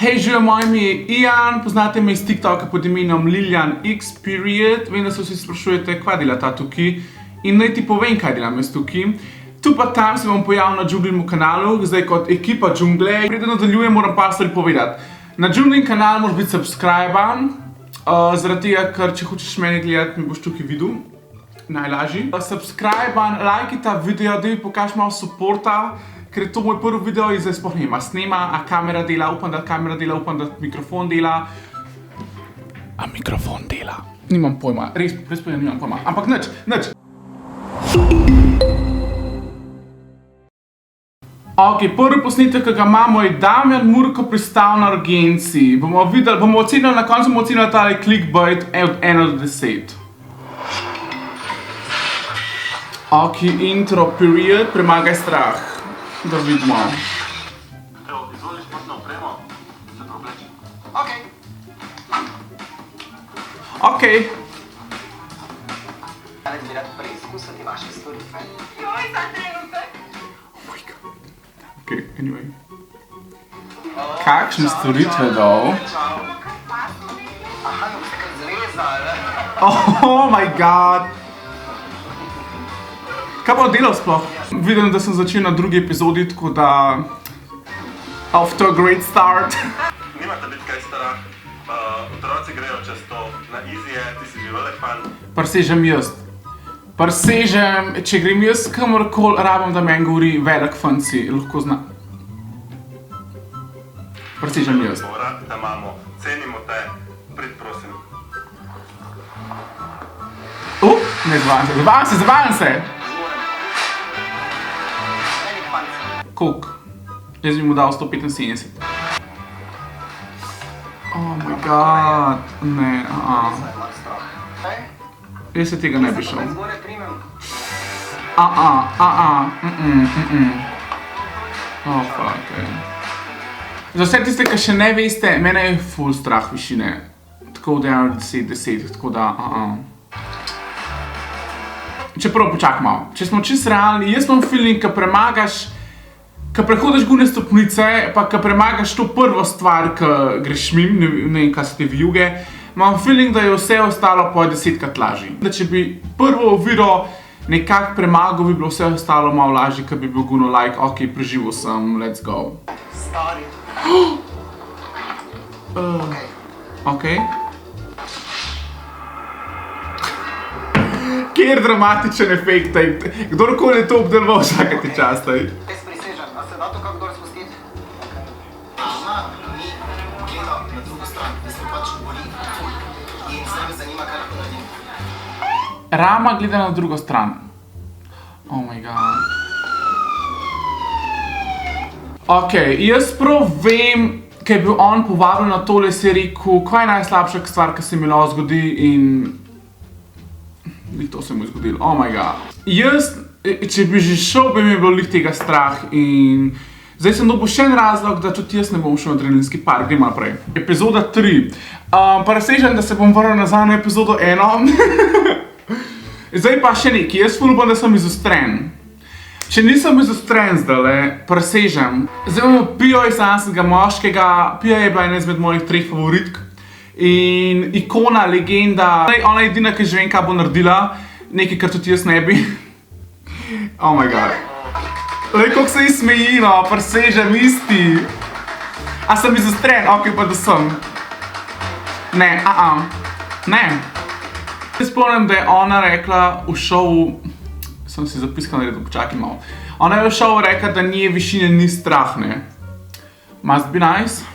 Hej, živijo, moje ime je Ian, poznate me iz TikToka pod imenom LiljanX Period. Vem, da se vsi sprašujete, kaj dela ta tukaj. In naj ti povem, kaj delam jaz tukaj. Tu pa tam se bom pojavil na Džunglinemu kanalu, zdaj kot ekipa Džungle. Preden nadaljujem, moram par stvari povedati. Na Džunglin kanal moraš biti subscriban, zaradi tega, ker če hočeš mene gledati, mi boš tukaj videl. Najlažji. Subscriban, lajki ta video, da mi pokaž malo supporta. Ker je to moj prvi video in zdaj sploh nema snema, a kamera dela, upam, da kamera dela, upam, da mikrofon dela. A mikrofon dela? Nimam pojma, res povem, nimam pojma, ampak nič. Ok, prvi posnetek, ki ga imamo, je Damjan Murko pristal na urgenci. Bomo ocenili, na koncu bomo ocenili tale clickbait od 1 do 10. Ok, intro period, premagaj strah. Da vidimo. Evo, izvoli športno opremo, se preobleči. Okej. Danes bi rad preizkusiti vaše storitve. Joj, za trenutek! Ok, anyway. Kakšne storitve dol? Aha, no, ste kar zrezali. Oh my god. Kaj bo delal sploh? Vidim, da sem začel na drugi epizodi, tako da... Off to a great start. Nimate biti kaj stara. Otroci grejo čez to. Na easy je, ti si že velik fan. Presežem jaz. Presežem, če grem jaz kamorkoli, rabim, da meni govori velik fan si, lahko zna. Presežem jaz. Radi te imamo, cenimo te, prid prosim. Ne zavajam se. Velik fanc. Koliko? Jaz bi mu dal 175. Oh my god. Ne, Zdaj malo strah. Hej? Jaz se tega ne bi šel. Zdaj zgoraj primem. Oh, fuck, Za vse tiste, ki še ne veste, mene je ful strah višine. Tako da je 10, tako da, Čeprav počak malo. Če smo čisto realni, jaz imam feeling, ko premagaš, ko prehodiš gune stopnice, pa ko premagaš to prvo stvar, ko greš mimo, ne vem, kaj so te vijuge, imam feeling, da je vse ostalo po 10krat lažji. Da če bi prvo oviro nekako premagal, bi bilo vse ostalo malo lažje, ko bi bil guno like, ok, preživel sem, let's go. Stari. Ok. Kjer dramatičen efekt, kdorkoli je to obdeloval vsakati čas, Jaz prisežem, a se da to kako dol spustiti? Mama ni gleda na drugo stran, da se pač boli ful. In zdaj me zanima, kaj lahko naredim. Rama gleda na drugo stran. Oh my god. Ok, jaz prav vem, kaj je bil on povabil na tole, si je rekel, kaj je najslabša stvar, ki se mi lahko zgodi in... To se mu je zgodilo, oh my god. Jaz, če bi že šel, bi mi bilo tega strah in... Zdaj sem dobil še en razlog, da tudi jaz ne bom šel na adrenalinski park, gremo naprej. Epizoda 3. Presežem, da se bom vrnil nazaj na epizodo 1. Zdaj pa še nekaj, jaz ful upam, da sem izostren. Če nisem izostren zdajle, presežem. Zdaj imamo Pijo iz Sanskega moškega, Pija je bila ena izmed mojih 3 favoritk. In ikona, legenda, ona je edina, ki že vem, kaj bo naredila, nekaj, kar tudi jaz ne bi. Oh my god. Lej, koliko se ji smeji, no, presežem isti. A sem izostren? Ok, pa da sem. Ne, ne. Jaz spomnim, da je ona rekla v šovu, sem si zapiskal naredil, počakaj malo. Ona je v šovu rekla, da nje višine ni strah, ne. Must be nice.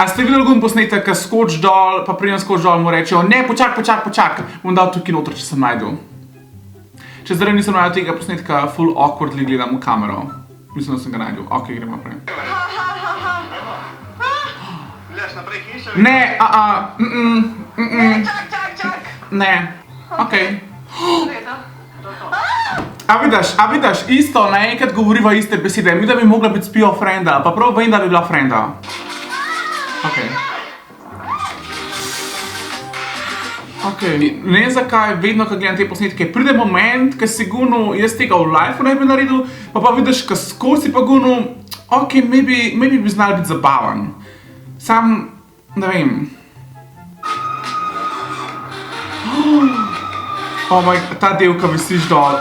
A ste videli gum posnetek, ko skoč dol, pa preden skoč dol mu rečejo, ne, počak, bom dal tukaj noter, če sem najdel. Če zdaj nisem najdel tega posnetka, full awkwardly gledam v kamero. Mislim, da sem ga najdel. Ok, gremo naprej. Gledaš naprej hišo? Ne, Čak! Ne, ok. A vidiš, isto, naenkrat govoriva iste besede. Mi da bi mogla biti s Pijo frenda, pa prav vem, da bi bila frenda. Ok. Okay. Ne vem zakaj, vedno, ko gledam te posnetke, pride moment, ko si gunu, jaz tega v liveu ne bi naredil, pa vidiš, ko skozi pa gunu, ok, maybe bi znal biti zabaven. Sam, ne vem. Oh moj, ta del, ko visiš dol,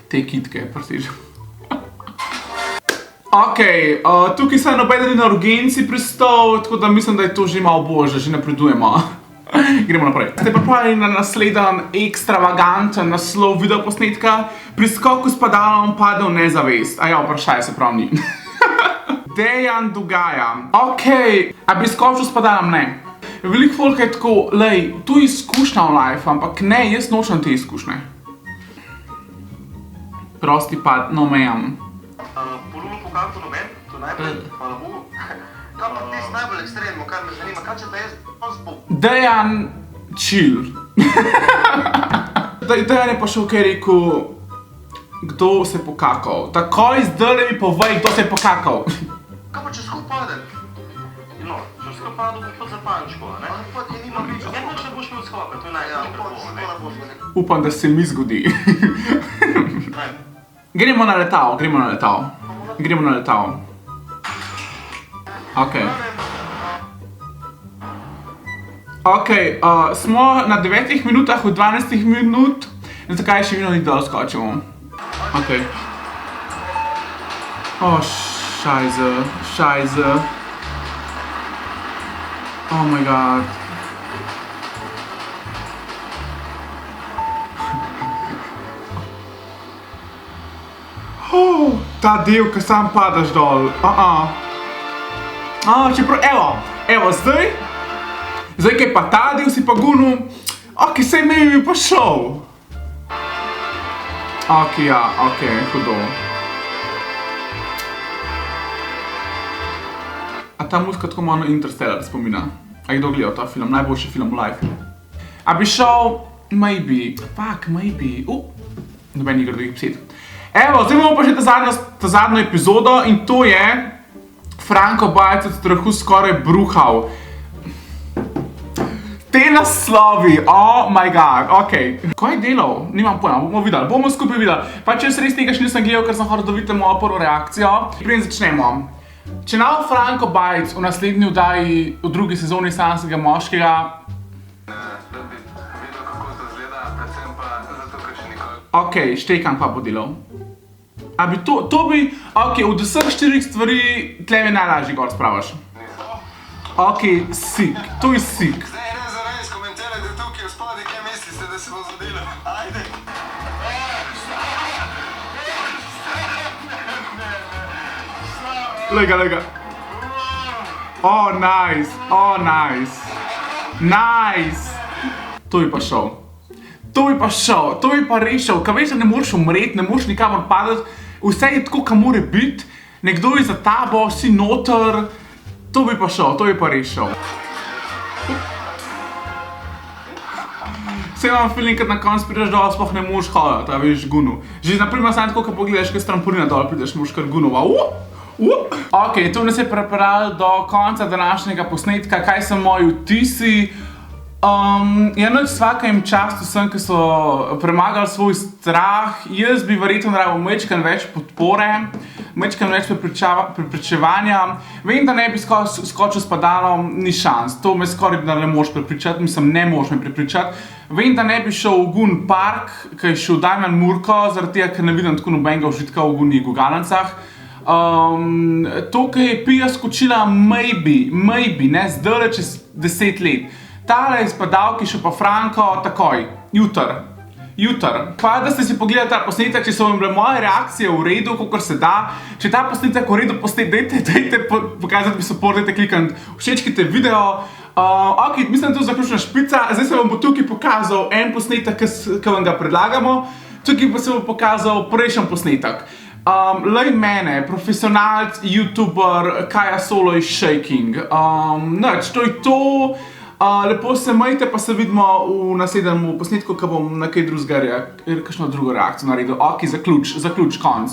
te kitke, prstiš. Ok, tukaj se nobeden na urgenci pristal, tako da mislim, da je to že malo božje, že napredujemo. Gremo naprej. Ste pripravljeni na naslednji ekstravaganten naslov videoposnetka? Pri skoku s padalom pade v nezavest. A ja, vprašaj se prav ni. Dejan dogaja. Ok, a bi skočil s padalom? Ne. Veliko folk je tako, lej, to je izkušnja v life, ampak ne, jaz nočem te izkušnje. Prosti pad, no mejam. Polulu po kantu noben, to najprej, hvala Bogu. Kaj pa ti si najbolj ekstremno, kar me zanima, kaj če te jaz spom? Dejan, chill. Dejan je pa še okej rekel, kdo se je pokakal. Takoj zdaj mi povej, kdo se je pokakal. Kaj pa če skup pade? No, če skoro padel, bo pa zapančko, ne? Ali pa ti nima biča? Ja, nič ne boš imel skoka, to je najbolj ne? Upam, da se mi zgodi. Gremo na letalo. Ok. Ok, smo na 9 minutah od 12 minut. In zakaj še vedno ni dol skočimo? Ok. Oh, šajze. Oh my god. Ta del, ko sam padaš dol. Čeprav, evo, zdaj, ko je pa ta del, si pa gunu, ok, sej me bi pa šel. Ok, ja, ok, hudo. A ta muzika tako malo Interstellar spomina. A kdo gledal ta film? Najboljši film v life. A bi šel, maybe, noben igra drugih besed. Evo, zdaj bomo pa še ta zadnjo epizodo in to je Franko Bajec od strahu skoraj bruhal. Te naslovi, oh my god, ok. Kaj je delal? Nimam pojma, bomo skupaj videli. Pa če res tega še nisem gledal, ker sem hotel dobiti mojo prvo reakcijo. Preden začnemo. Če nav Franko Bajec v naslednji oddaji v drugi sezoni Sanjskega moškega, Da bi videl, kako to izgleda, predvsem pa zato, ker še nikoli... ok, štekam pa bo delal. A bi to bi, ok, od vseh 4 stvari tle mi najlažje gor spravaš. Ok, sik, to je sik. Zdaj res za res komentirajte tukaj v spodaj, kaj mislite, da se bo zgodilo. Ajde. Lega. Oh, nice. To bi pa šel. To bi pa rešil. Kaj veš, da ne moreš umreti, ne moreš nikamor padati. Vse je tako, kam mora biti. Nekdo je za tabo, si noter. To bi pa šel, to bi pa rešil. Vse imam feeling, kad na konc prideš dol, sploh ne moreš hoditi, a veš, gunu. Že naprimer sam tako, ko pogledaš, kaj s trampolina dol prideš, moraš kar gunova. Ok, to nas je pripeljalo do konca današnjega posnetka, kaj so moji vtisi. Ja, noč svakem častu vsem, ki so premagali svoj strah. Jaz bi verjetno rabil majčkeno več podpore, majčkeno več prepričevanja. Vem, da ne bi skočil s padalom, ni šans. To me skoraj ne moreš prepričati, mislim, ne moreš me prepričati. Vem, da ne bi šel v Gun Park, ki je šel Damjan Murko, zaradi tega, ker ne vidim tako nobenega užitka v Gunih Gugalnicah. To, ki je Pija skočila, maybe, ne, zdaj čez 10 let. Tale iz padalki še pa Franko, takoj, jutr. Hvala, da ste si pogledali ta posnetek, če so vam bile moje reakcije v redu, kakor se da. Če ta posnetek v redu dajte pokazati mi support, dajte klikniti, všečkite video. Ok, mislim, da je to zaključna špica, zdaj se vam bo tukaj pokazal en posnetek, ki vam ga predlagamo. Tukaj pa se bo pokazal prejšnji posnetek. Lej mene, profesionalc, youtuber, Kaja Solo is shaking. Nič, to je to. Lepo se majte, pa se vidimo v naslednjem posnetku, ko bom na kaj drugega, kakšno drugo reakcijo naredil. Ok, zaključ, konc.